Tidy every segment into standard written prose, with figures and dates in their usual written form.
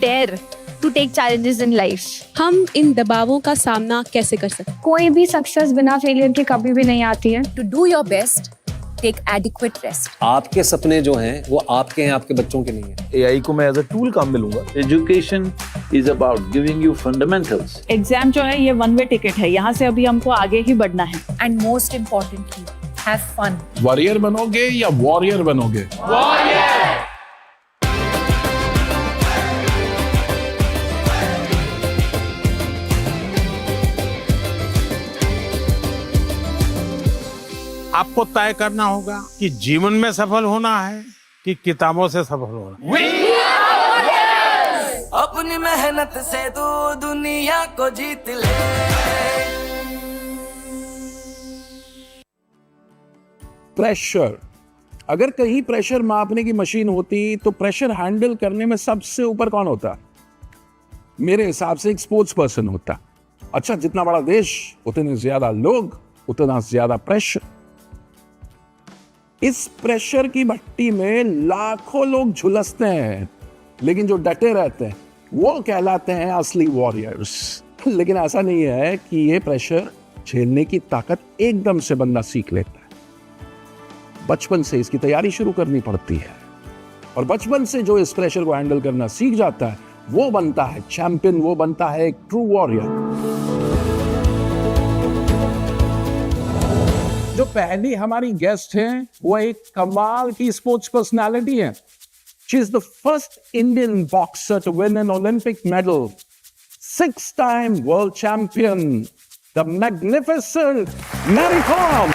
dare to take challenges in life. हम इन दबावों का सामना कैसे कर सकते हैं? कोई भी सक्सेस बिना फेलियर के कभी भी नहीं आती है. To do your best, take adequate rest. आपके सपने जो हैं वो आपके हैं, आपके बच्चों के नहीं हैं. AI को मैं एज अ टूल काम में लूंगा. Education is about giving you fundamentals. Exam जो है ये वन वे टिकट है, यहाँ से अभी हमको आगे ही बढ़ना है. And most importantly, have fun. Warrior बनोगे या वॉरियर बनोगे? आपको तय करना होगा कि जीवन में सफल होना है कि किताबों से सफल होना है. अपनी मेहनत से तू दुनिया को जीत ले. प्रेशर. अगर कहीं प्रेशर मापने की मशीन होती तो प्रेशर हैंडल करने में सबसे ऊपर कौन होता? मेरे हिसाब से एक स्पोर्ट्स पर्सन होता. अच्छा, जितना बड़ा देश उतने ज्यादा लोग, उतना ज्यादा प्रेशर. इस प्रेशर की भट्टी में लाखों लोग झुलसते हैं, लेकिन जो डटे रहते हैं वो कहलाते हैं असली वॉरियर्स. लेकिन ऐसा नहीं है कि ये प्रेशर झेलने की ताकत एकदम से बंदा सीख लेता है. बचपन से इसकी तैयारी शुरू करनी पड़ती है, और बचपन से जो इस प्रेशर को हैंडल करना सीख जाता है वो बनता है चैंपियन, वो बनता है एक ट्रू वॉरियर. जो पहली हमारी गेस्ट हैं वो एक कमाल की स्पोर्ट्स पर्सनालिटी है. She is the first Indian boxer to win an Olympic medal, 6-time world champion, the magnificent Mary Kom.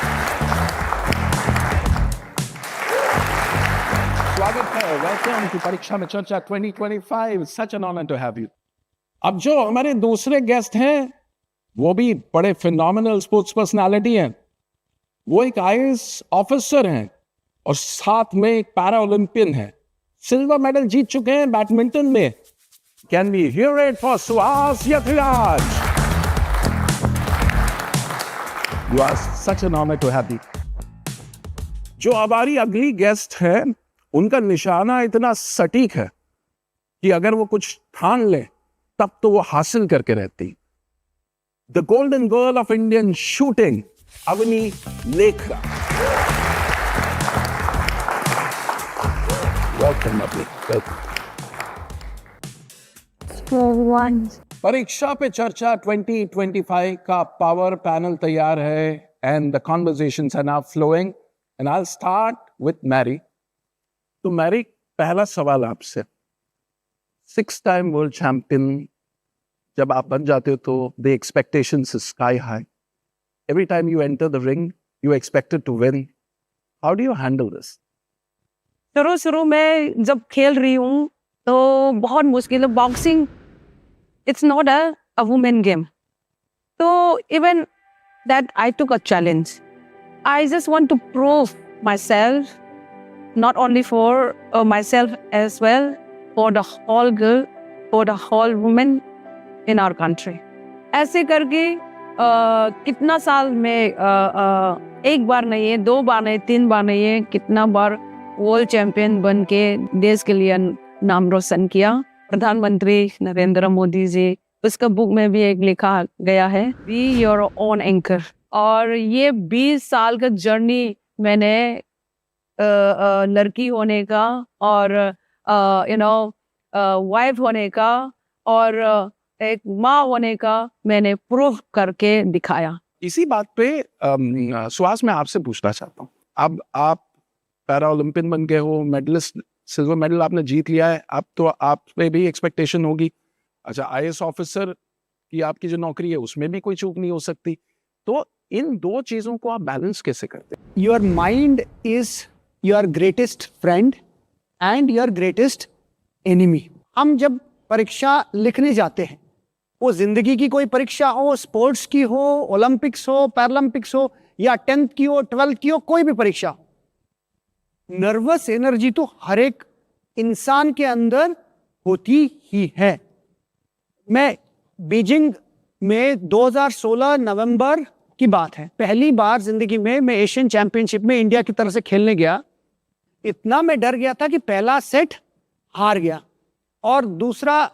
स्वागत है, वेलकम टू परीक्षा में चर्चा 2025. Such an honour to have you. अब जो हमारे दूसरे गेस्ट हैं वो भी बड़े फिनोमिनल स्पोर्ट्स पर्सनालिटी हैं. वो एक IAS ऑफिसर हैं और साथ में एक पैरा ओलंपियन है. सिल्वर मेडल जीत चुके हैं बैडमिंटन में. Can we hear it for Suhas Yathiraj? You are such an honour to have you. जो हमारी अगली गेस्ट है उनका निशाना इतना सटीक है कि अगर वो कुछ ठान ले तब तो वो हासिल करके रहती. The golden girl of Indian shooting, Avani Lekhara. Welcome Avani, welcome. Pariksha Pe Charcha 2025 का पावर पैनल तैयार है and the conversations are now flowing and I will start with Mary. तो मैरी, पहला सवाल आपसे. 6-time वर्ल्ड चैंपियन जब आप बन जाते हो तो the expectations is sky high. Every time you enter the ring, you are expected to win. How do you handle this? शुरू में जब खेल रही हूँ तो बहुत मुश्किल है. Boxing it's not a women game. तो even that I took a challenge. I just want to prove myself, not only for myself as well, for the whole girl, for the whole woman in our country. ऐसे करके कितना साल में एक बार नहीं है, 2 बार नहीं, 3 बार नहीं है, कितना बार वर्ल्ड चैंपियन बन के देश के लिए नाम रोशन किया. प्रधानमंत्री नरेंद्र मोदी जी, उसका बुक में भी एक लिखा गया है, बी योर ओन एंकर. और ये 20 साल का जर्नी मैंने लड़की होने का और वाइफ होने का और एक माँ होने का मैंने प्रूफ करके दिखाया. इसी बात पे सुहास, मैं आपसे पूछना चाहता हूँ. अब आप पैरा ओलंपियन बन गए हो, मेडलिस्ट, सिल्वर मेडल आपने जीत लिया है. अब तो आप पे भी एक्सपेक्टेशन होगी. अच्छा, IAS ऑफिसर की आपकी जो नौकरी है उसमें भी कोई चूक नहीं हो सकती. तो इन दो चीजों को आप बैलेंस कैसे करते हैं? Your mind is your greatest friend and your greatest enemy. हम जब परीक्षा लिखने जाते हैं, वो जिंदगी की कोई परीक्षा हो, स्पोर्ट्स की हो, ओलंपिक्स हो, पैरालंपिक्स हो, या 10th की हो, 12th की हो, कोई भी परीक्षा, नर्वस एनर्जी तो हर एक इंसान के अंदर होती ही है. मैं बीजिंग में 2016 नवंबर की बात है, पहली बार जिंदगी में मैं एशियन चैंपियनशिप में इंडिया की तरफ से खेलने गया. इतना मैं डर गया था कि पहला सेट हार गया. और दूसरा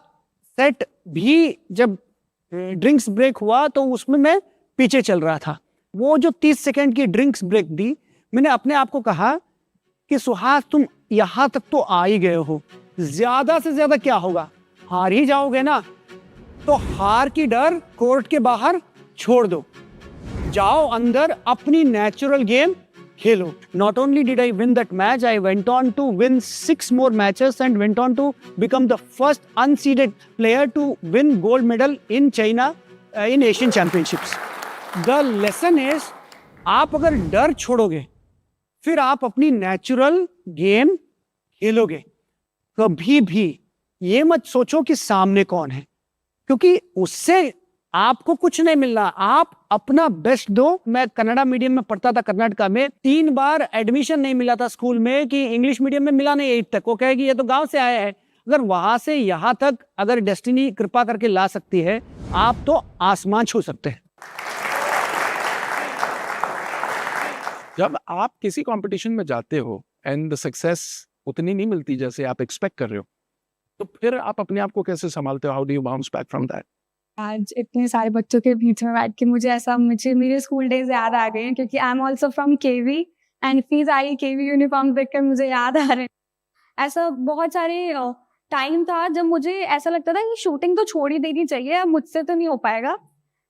सेट भी जब ड्रिंक्स ब्रेक हुआ तो उसमें मैं पीछे चल रहा था। वो जो 30 सेकंड की ड्रिंक्स ब्रेक दी, मैंने अपने आप को कहा कि सुहास तुम यहाँ तक तो आ ही गए हो, ज्यादा से ज्यादा क्या होगा, हार ही जाओगे ना, तो हार की डर कोर्ट के बाहर छोड़ दो, जाओ अंदर अपनी natural game Khelo. Not only did I win that match, I went on to win 6 more matches and went on to become the first unseeded player to win gold medal in China in Asian Championships. The lesson is, आप अगर डर छोड़ोगे फिर आप अपनी natural game खेलोगे। कभी भी ये मत सोचो कि सामने कौन है, क्योंकि उससे आपको कुछ नहीं मिलना, आप अपना बेस्ट दो। मैं कन्नड़ा मीडियम में पढ़ता था कर्नाटका में, 3 बार एडमिशन नहीं मिला था स्कूल में कि इंग्लिश मीडियम में मिला नहीं 8 तक। वो कहेगी ये तो गांव से आया है। अगर वहां से यहां तक अगर डेस्टिनी कृपा करके ला सकती है, आप तो आसमान छू सकते हैं। जब आप किसी कंपटीशन में जाते हो एंड द सक्सेस उतनी नहीं मिलती जैसे आप एक्सपेक्ट कर रहे हो, तो फिर आप अपने आप को कैसे संभालते हो? How do you bounce back from that? आज इतने सारे बच्चों के बीच में बैठ के मुझे मेरे स्कूल डेज याद आ गए हैं, क्योंकि I am also from KV and फीस आई केवी यूनिफॉर्म देखकर मुझे याद आ रहे हैं। ऐसा बहुत सारे टाइम था जब मुझे ऐसा लगता था कि शूटिंग तो छोड़ ही देनी चाहिए, अब मुझसे तो नहीं हो पाएगा,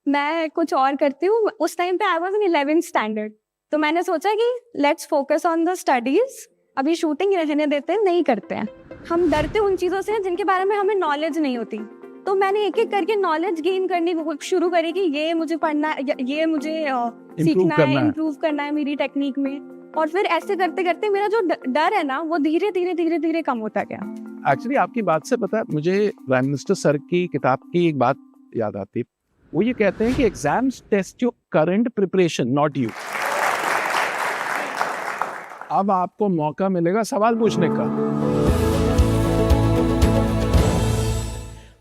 मैं कुछ और करती हूँ। उस टाइम पे I was in 11th standard, तो मैंने सोचा कि let's focus on the studies, अभी शूटिंग रहने देते हैं, नहीं करते हैं। हम डरते उन चीज़ों से जिनके बारे में हमें नॉलेज नहीं होती, तो मैंने एक एक करके नॉलेज गेन करनी शुरू करी कि ये मुझे पढ़ना है, ये मुझे सीखना है, इम्प्रूव करना है मेरी टेक्निक में। और फिर ऐसे करते करते मेरा जो डर है ना, वो धीरे धीरे कम होता गया। एक्चुअली आपकी बात से पता है मुझे प्राइम मिनिस्टर सर की किताब की एक बात याद आती है। वो ये कहते हैं कि exams test your current preparation, not you. अब आपको मौका मिलेगा सवाल पूछने का।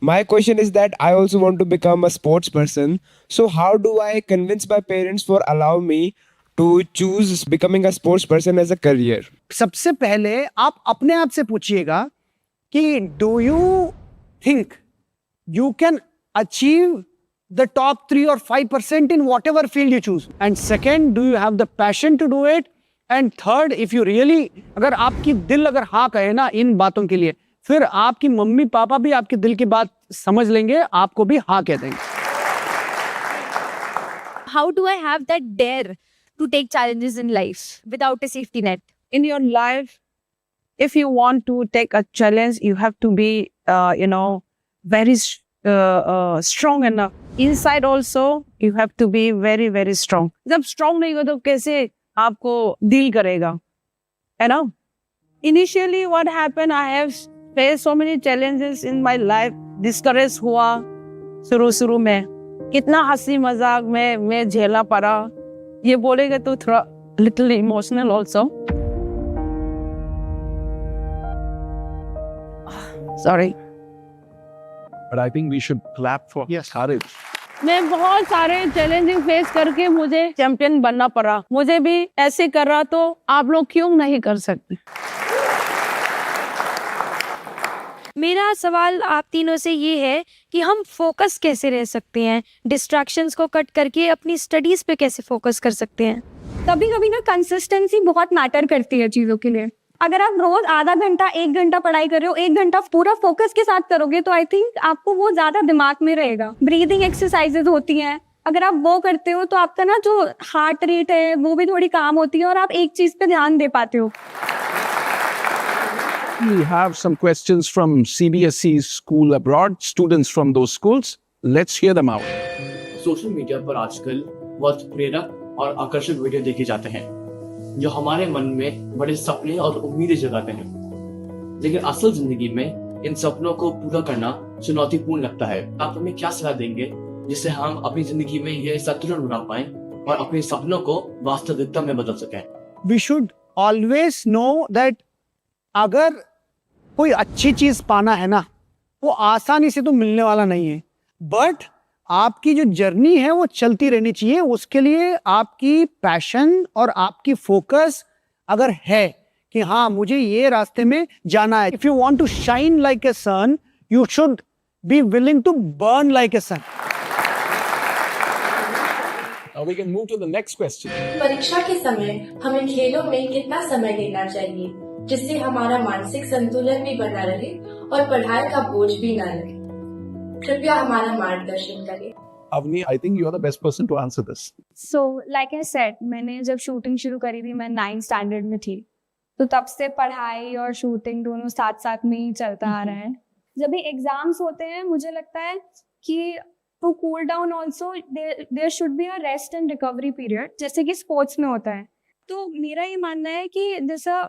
My question is that I also want to become a sports person. So how do I convince my parents for allow me to choose becoming a sports person as a career? सबसे पहले आप अपने आप से पूछिएगा कि do you think you can achieve the top 3 or 5% in whatever field you choose? And second, do you have the passion to do it? And third, if you really, अगर आपकी दिल अगर हाँ कहे ना इन बातों के लिए, फिर आपकी मम्मी पापा भी आपके दिल की बात समझ लेंगे, आपको भी हाँ कह देंगे। How do I have that dare to take challenges in life without a safety net? In your life, if you want to take a challenge, you have to be, very strong enough. Inside also, you have to be very, very strong. जब strong नहीं हो तो कैसे आपको deal करेगा, है ना? Initially, what happened? I have faced so many challenges in my life. Discouraged हुआ शुरू में, कितना हंसी मजाक में मैं झेला पड़ा, ये बोलेगा तो थोड़ा little emotional also. Sorry. But I think we should clap for courage. मैं बहुत सारे चैलेंजिंग फेस करके मुझे चैंपियन बनना पड़ा। मुझे भी ऐसे कर रहा तो आप लोग क्यों नहीं कर सकते? मेरा सवाल आप तीनों से ये है कि हम फोकस कैसे रह सकते हैं, डिस्ट्रैक्शंस को कट करके अपनी स्टडीज पे कैसे फोकस कर सकते हैं? कभी कभी ना कंसिस्टेंसी बहुत मैटर करती है चीज़ों के लिए। अगर आप रोज आधा घंटा 1 घंटा पढ़ाई कर रहे हो, 1 घंटा पूरा फोकस के साथ करोगे तो आई थिंक आपको वो ज्यादा दिमाग में रहेगा। ब्रीदिंग एक्सरसाइजेज होती हैं, अगर आप वो करते हो तो आपका ना जो हार्ट रेट है वो भी थोड़ी काम होती है और आप एक चीज पे ध्यान दे पाते हो। We have some questions from CBSE school abroad, students from those schools. Let's hear them out. Social media पर आजकल बहुत प्रेरक और आकर्षक वीडियो देखे जाते हैं जो हमारे मन में बड़े सपने और उम्मीदें जगाते हैं, लेकिन असल जिंदगी में इन सपनों को पूरा करना चुनौतीपूर्ण लगता है। आप हमें क्या सलाह देंगे जिससे हम अपनी जिंदगी में यह संतुलन बना पाएं और अपने सपनों को वास्तविकता में बदल सकें? We should always know that अगर कोई अच्छी चीज पाना है ना, वो आसानी से तो मिलने वाला नहीं है, बट आपकी जो जर्नी है वो चलती रहनी चाहिए। उसके लिए आपकी पैशन और आपकी फोकस अगर है कि हाँ मुझे ये रास्ते में जाना है. If you want to shine like a sun, you should be willing to burn like a sun. Now we can move to the next question. परीक्षा के समय हमें खेलों में कितना समय देना चाहिए जिससे हमारा मानसिक संतुलन भी बना रहे और पढ़ाई का बोझ भी न लगे? कृपया हमारा मार्गदर्शन करें. Avni, I think you are the best person to answer this. So, like I said, मैंने जब शूटिंग शुरू करी थी मैं 9th स्टैंडर्ड में थी, तो तब से पढ़ाई और शूटिंग दोनों साथ साथ में ही चलता आ रहा है. जब भी एग्जाम्स होते हैं मुझे लगता है कि to cool down also there should be a rest and recovery period, जैसे कि स्पोर्ट्स में होता है. तो मेरा ये मानना है कि जैसा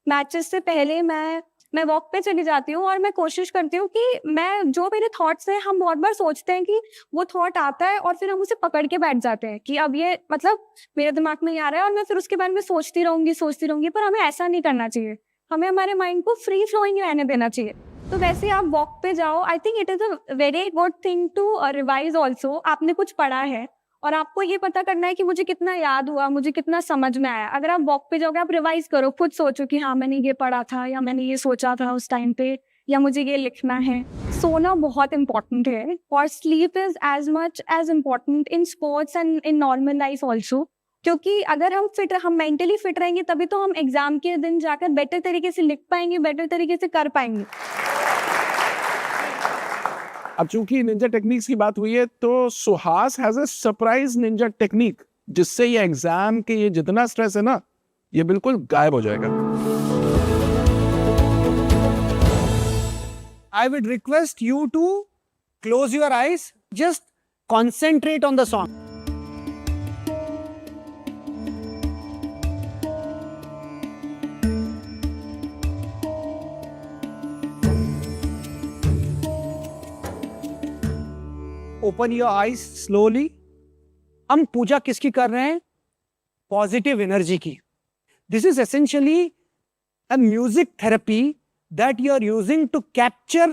मैचेस से पहले मैं वॉक पे चली जाती हूँ और मैं कोशिश करती हूँ कि मैं जो मेरे थॉट्स हैं, हम बहुत बार सोचते हैं कि वो थॉट आता है और फिर हम उसे पकड़ के बैठ जाते हैं कि अब ये मतलब मेरे दिमाग में ये आ रहा है और मैं फिर उसके बारे में सोचती रहूंगी, पर हमें ऐसा नहीं करना चाहिए. हमें हमारे माइंड को फ्री फ्लोइंग रहने देना चाहिए. तो वैसे आप वॉक पे जाओ. I think it is a very good thing to revise also. आपने कुछ पढ़ा है और आपको ये पता करना है कि मुझे कितना याद हुआ, मुझे कितना समझ में आया. अगर आप वॉक पे जाओगे आप रिवाइज करो, खुद सोचो कि हाँ मैंने ये पढ़ा था या मैंने ये सोचा था उस टाइम पे या मुझे ये लिखना है. सोना बहुत इंपॉर्टेंट है और sleep is as much as important in sports and in normal life also. क्योंकि अगर हम मेंटली फिट रहेंगे तभी तो हम एग्जाम के दिन जाकर बेटर तरीके से लिख पाएंगे, बेटर तरीके से कर पाएंगे. अब चूंकि निंजा टेक्निक्स की बात हुई है तो Suhas has a surprise Ninja technique जिससे ये एग्जाम के ये जितना स्ट्रेस है ना ये बिल्कुल गायब हो जाएगा. I would request you to close your eyes, just concentrate on the song. Open your eyes slowly. हम पूजा किसकी कर रहे हैं? पॉजिटिव एनर्जी की. This is essentially a music therapy that you are using to capture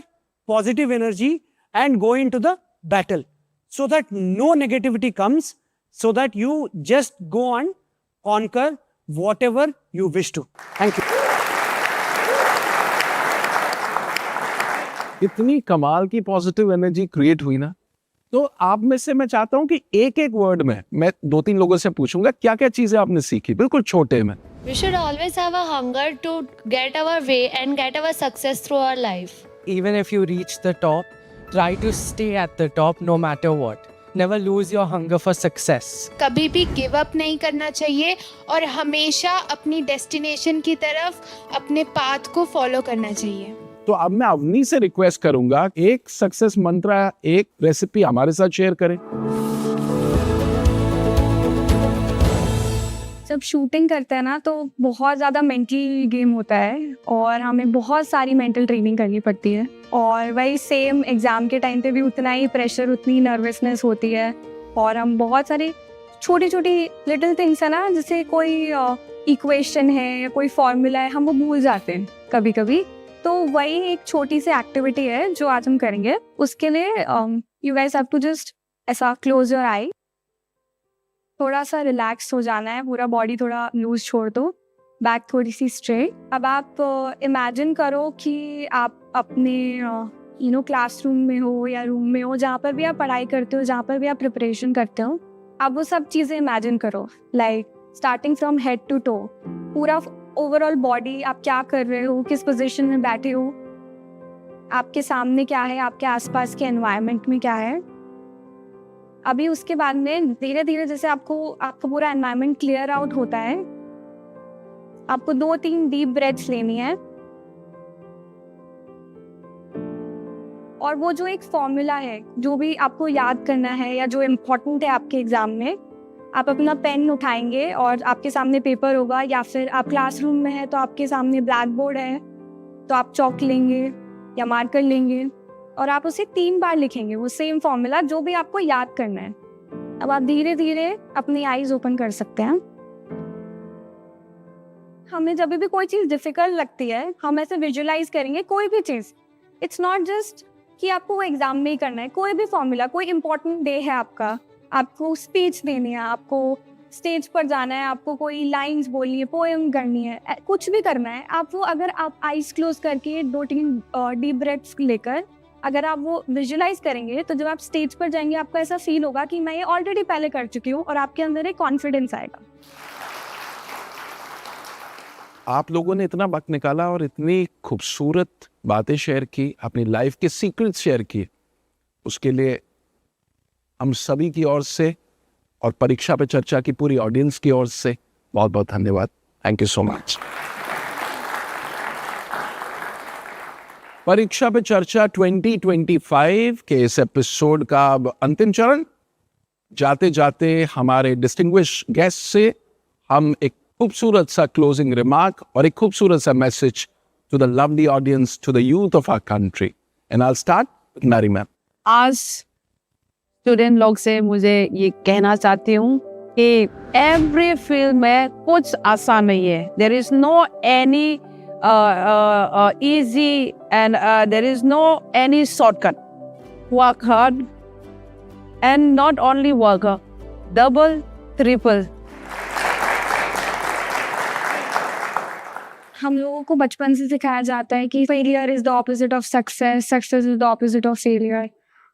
positive energy and go into the battle so that no negativity comes, so that you just go and conquer whatever you wish to. Thank you. इतनी कमाल की positive energy create हुई ना, तो आप में से मैं चाहता हूं कि एक एक वर्ड में मैं 2-3 लोगों से पूछूंगा क्या क्या चीजें आपने सीखी बिल्कुल छोटे में. We should always have a hunger to get our way and get our success through our life. Even if you reach the top, try to stay at the top no matter what. Never lose your hunger for success. कभी भी give up नहीं करना चाहिए और हमेशा अपनी destination की तरफ अपने पाथ को फॉलो करना चाहिए. तो अब मैं अवनी से रिक्वेस्ट करूंगा एक सक्सेस मंत्र, एक रेसिपी हमारे साथ शेयर करें. जब शूटिंग करते हैं ना तो बहुत ज़्यादा मेंटल गेम होता है और हमें बहुत सारी मेंटल ट्रेनिंग करनी पड़ती है. और वही सेम एग्ज़ाम के टाइम पे भी उतना ही प्रेशर, उतनी नर्वसनेस होती है और हम बहुत सारी छोटी छोटी लिटिल थिंग्स है ना, जैसे कोई इक्वेशन है या कोई फॉर्मूला है, हम वो भूल जाते हैं कभी कभी. तो वही एक छोटी सी एक्टिविटी है जो आज हम करेंगे. उसके लिए you guys have to just ऐसा क्लोज योर आई, थोड़ा सा रिलैक्स हो जाना है, पूरा बॉडी थोड़ा लूज छोड़ दो, बैक थोड़ी सी स्ट्रेट. अब आप इमेजिन करो कि आप अपने क्लासरूम में हो या रूम में हो, जहाँ पर भी आप पढ़ाई करते हो, जहाँ पर भी आप प्रिपरेशन करते हो. आप वो सब चीज़ें इमेजिन करो, like starting from head to toe, पूरा ओवरऑल बॉडी, आप क्या कर रहे हो, किस पोजीशन में बैठे हो, आपके सामने क्या है, आपके आसपास के एनवायरनमेंट में क्या है. अभी उसके बाद में धीरे धीरे जैसे आपका पूरा एनवायरनमेंट क्लियर आउट होता है, आपको 2-3 डीप ब्रेथ्स लेनी है. और वो जो एक फॉर्मूला है जो भी आपको याद करना है या जो इम्पोर्टेंट है आपके एग्जाम में, आप अपना पेन उठाएंगे और आपके सामने पेपर होगा, या फिर आप क्लासरूम में हैं तो आपके सामने ब्लैक बोर्ड है तो आप चॉक लेंगे या मार्कर लेंगे और आप उसे 3 बार लिखेंगे, वो सेम फॉर्मूला जो भी आपको याद करना है. अब आप धीरे धीरे अपनी आईज ओपन कर सकते हैं. हमें जब भी कोई चीज़ डिफिकल्ट लगती है हम ऐसे विजुअलाइज करेंगे कोई भी चीज़. इट्स नॉट जस्ट कि आपको वो एग्जाम में ही करना है, कोई भी फॉर्मूला, कोई इंपॉर्टेंट डे है आपका, आपको स्पीच देनी है, आपको स्टेज पर जाना है, आपको कोई लाइंस बोलनी है, पोएम करनी है, कुछ भी करना है, आप वो अगर आप आइज क्लोज करके 2-3 डीप ब्रेथ्स लेकर अगर आप वो विजुलाइज करेंगे तो जब आप स्टेज पर जाएंगे आपको ऐसा फील होगा कि मैं ये ऑलरेडी पहले कर चुकी हूँ और आपके अंदर एक कॉन्फिडेंस आएगा। आप लोगों ने इतना वक्त निकाला और इतनी खूबसूरत बातें शेयर की, अपनी लाइफ के सीक्रेट्स शेयर किए, उसके लिए हम सभी की ओर से और परीक्षा पे चर्चा की पूरी ऑडियंस की ओर से बहुत बहुत धन्यवाद। Thank you so much. परीक्षा पे चर्चा 2025 के इस एपिसोड का अब अंतिम चरण। जाते जाते हमारे डिस्टिंग्विश गेस्ट से हम एक खूबसूरत सा क्लोजिंग रिमार्क और एक खूबसूरत सा message to the lovely audience, to the youth of our country, and I will start with Mary ma'am. आज स्टूडेंट लोग से मुझे ये कहना चाहती हूँ कि एवरी फील्ड में कुछ आसान नहीं है। There is no any easy and there is no any shortcut. Work hard and not only work, double, triple. हम लोगों को बचपन से सिखाया जाता है कि failure is the opposite of success, success is the opposite of failure,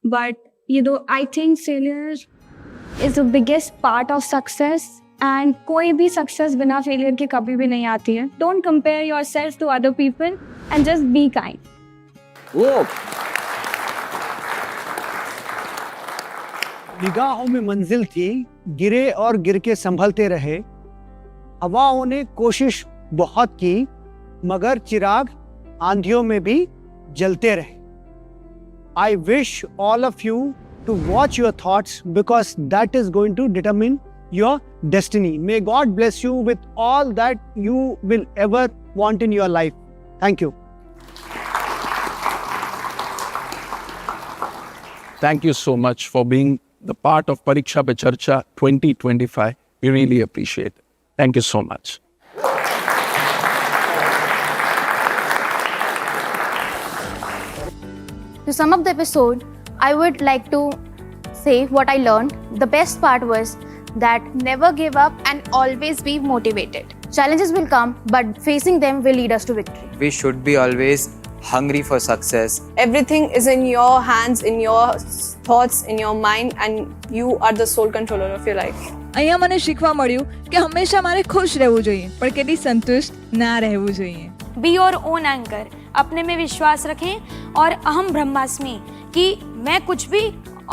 but ये दो I think failure is the biggest part of success and कोई भी सक्सेस बिना फेलियर के कभी भी नहीं आती है। Don't compare yourself to other people and just be kind. निगाहों में मंजिल थी, गिरे और गिर के संभलते रहे। हवाओं ने कोशिश बहुत की, मगर चिराग आंधियों में भी जलते रहे। I wish all of you to watch your thoughts because that is going to determine your destiny. May God bless you with all that you will ever want in your life. Thank you. Thank you so much for being the part of Pariksha Pe Charcha 2025. We really appreciate it. Thank you so much. To sum up the episode, I would like to say what I learned. The best part was that never give up and always be motivated. Challenges will come, but facing them will lead us to victory. We should be always hungry for success. Everything is in your hands, in your thoughts, in your mind, and you are the sole controller of your life. અહીંયા મને શીખવા મળ્યું કે હંમેશા મારે ખુશ રહેવું જોઈએ પણ કદી સંતુષ્ટ ના રહેવું જોઈએ. Be your own anchor. अपने में विश्वास रखें और अहम ब्रह्मास्मि कि मैं कुछ भी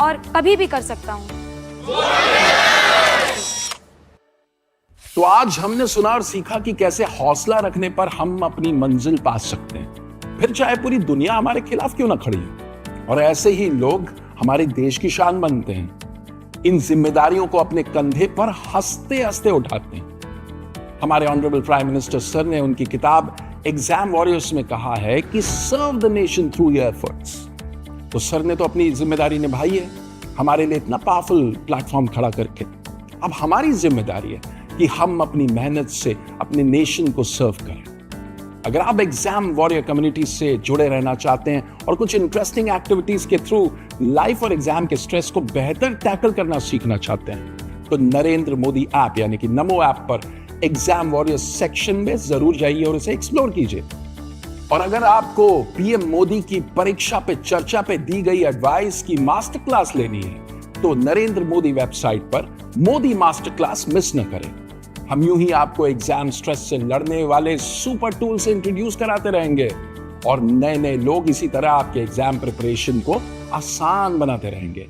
और कभी भी कर सकता हूँ। तो आज हमने सुना और सीखा कि कैसे हौसला रखने पर हम अपनी मंजिल पा सकते हैं, फिर चाहे पूरी दुनिया हमारे खिलाफ क्यों ना खड़ी हो। और ऐसे ही लोग हमारे देश की शान बनते हैं, इन जिम्मेदारियों को अपने कंधे पर हंसते हंसते उठाते हैं। हमारे ऑनरेबल प्राइम मिनिस्टर सर ने उनकी किताब एग्जाम वॉरियर्स में कहा है कि serve the nation through your efforts. तो सर ने तो अपनी जिम्मेदारी निभाई है, हमारे लिए इतना पावरफुल प्लेटफॉर्म खड़ा करके। अब हमारी जिम्मेदारी है कि हम अपनी मेहनत से अपने नेशन को सर्व करें। अगर आप एग्जाम वॉरियर कम्युनिटी से जुड़े रहना चाहते हैं और कुछ इंटरेस्टिंग एक्टिविटीज के थ्रू लाइफ और एग्जाम के स्ट्रेस को बेहतर टैकल करना सीखना चाहते हैं, तो नरेंद्र मोदी ऐप यानी कि नमो ऐप पर एग्जाम वॉरियर सेक्शन में जरूर जाइए और इसे एक्सप्लोर कीजिए। और अगर आपको पीएम मोदी की परीक्षा पे चर्चा पे दी गई एडवाइस की मास्टर क्लास लेनी है तो नरेंद्र मोदी वेबसाइट पर मोदी मास्टर क्लास मिस न करें। हम यूं ही आपको एग्जाम स्ट्रेस से लड़ने वाले सुपर टूल से इंट्रोड्यूस कराते रहेंगे और नए नए लोग इसी तरह आपके एग्जाम प्रिपरेशन को आसान बनाते रहेंगे।